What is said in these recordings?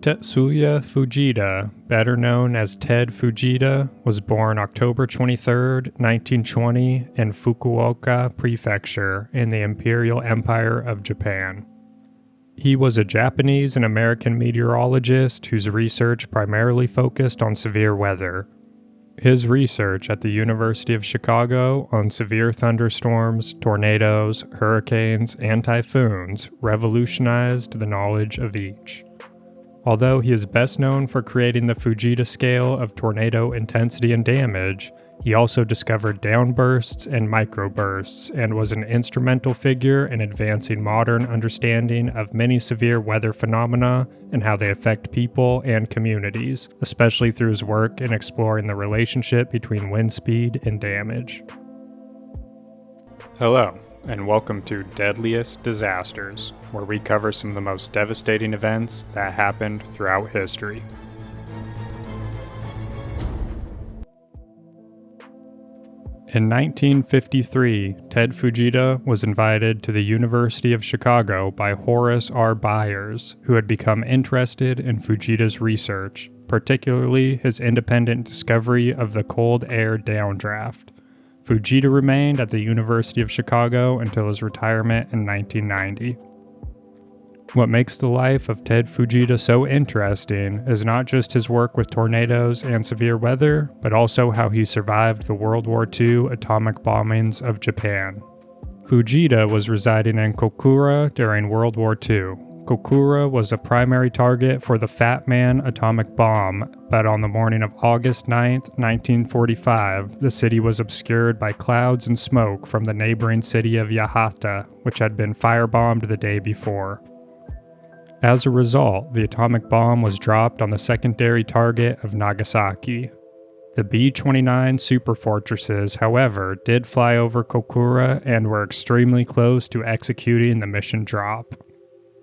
Tetsuya Fujita, better known as Ted Fujita, was born October 23, 1920 in Fukuoka Prefecture in the Imperial Empire of Japan. He was a Japanese and American meteorologist whose research primarily focused on severe weather. His research at the University of Chicago on severe thunderstorms, tornadoes, hurricanes, and typhoons revolutionized the knowledge of each. Although he is best known for creating the Fujita scale of tornado intensity and damage, he also discovered downbursts and microbursts and was an instrumental figure in advancing modern understanding of many severe weather phenomena and how they affect people and communities, especially through his work in exploring the relationship between wind speed and damage. Hello, and welcome to Deadliest Disasters, where we cover some of the most devastating events that happened throughout history. In 1953, Ted Fujita was invited to the University of Chicago by Horace R. Byers, who had become interested in Fujita's research, particularly his independent discovery of the cold air downdraft. Fujita remained at the University of Chicago until his retirement in 1990. What makes the life of Ted Fujita so interesting is not just his work with tornadoes and severe weather, but also how he survived the World War II atomic bombings of Japan. Fujita was residing in Kokura during World War II. Kokura was a primary target for the Fat Man atomic bomb, but on the morning of August 9, 1945, the city was obscured by clouds and smoke from the neighboring city of Yahata, which had been firebombed the day before. As a result, the atomic bomb was dropped on the secondary target of Nagasaki. The B-29 superfortresses, however, did fly over Kokura and were extremely close to executing the mission drop.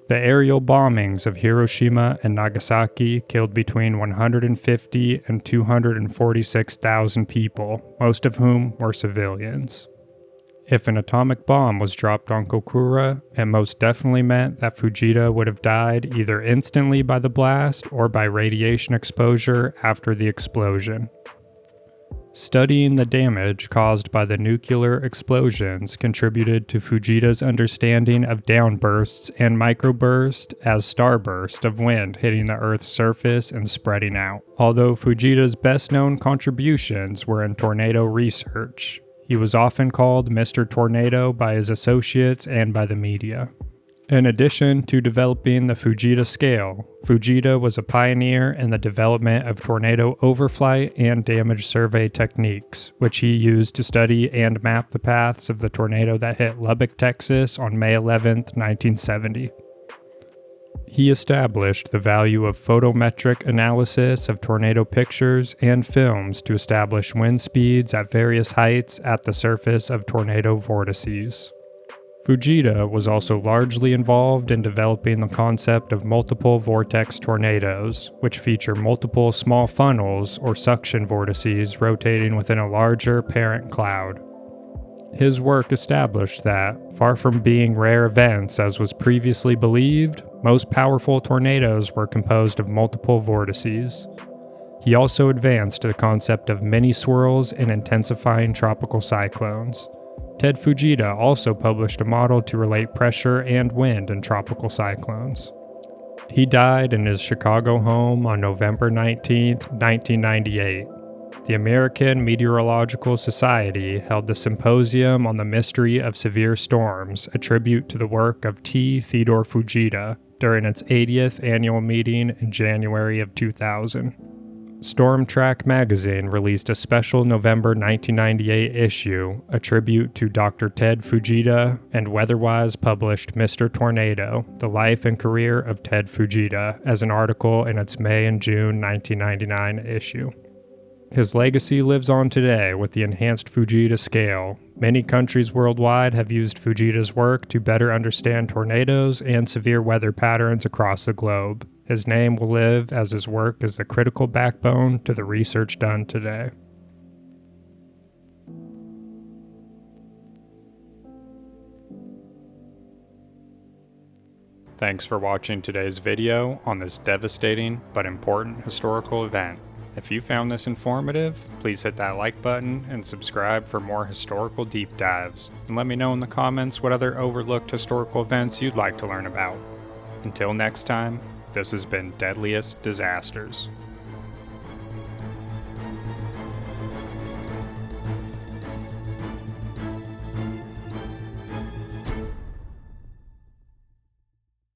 The aerial bombings of Hiroshima and Nagasaki killed between 150 and 246,000 people, most of whom were civilians. If an atomic bomb was dropped on Kokura, it most definitely meant that Fujita would have died either instantly by the blast or by radiation exposure after the explosion. Studying the damage caused by the nuclear explosions contributed to Fujita's understanding of downbursts and microbursts as starbursts of wind hitting the Earth's surface and spreading out. Although Fujita's best-known contributions were in tornado research, he was often called Mr. Tornado by his associates and by the media. In addition to developing the Fujita scale, Fujita was a pioneer in the development of tornado overflight and damage survey techniques, which he used to study and map the paths of the tornado that hit Lubbock, Texas on May 11, 1970. He established the value of photometric analysis of tornado pictures and films to establish wind speeds at various heights at the surface of tornado vortices. Fujita was also largely involved in developing the concept of multiple vortex tornadoes, which feature multiple small funnels or suction vortices rotating within a larger parent cloud. His work established that, far from being rare events as was previously believed, most powerful tornadoes were composed of multiple vortices. He also advanced the concept of mini swirls in intensifying tropical cyclones. Ted Fujita also published a model to relate pressure and wind in tropical cyclones. He died in his Chicago home on November 19, 1998. The American Meteorological Society held the Symposium on the Mystery of Severe Storms, a tribute to the work of T. Theodore Fujita, during its 80th annual meeting in January of 2000. Storm Track magazine released a special November 1998 issue, a tribute to Dr. Ted Fujita, and Weatherwise published Mr. Tornado, The Life and Career of Ted Fujita, as an article in its May and June 1999 issue. His legacy lives on today with the enhanced Fujita scale. Many countries worldwide have used Fujita's work to better understand tornadoes and severe weather patterns across the globe. His name will live as his work is the critical backbone to the research done today. Thanks for watching today's video on this devastating but important historical event. If you found this informative, please hit that like button and subscribe for more historical deep dives. And let me know in the comments what other overlooked historical events you'd like to learn about. Until next time, this has been Deadliest Disasters.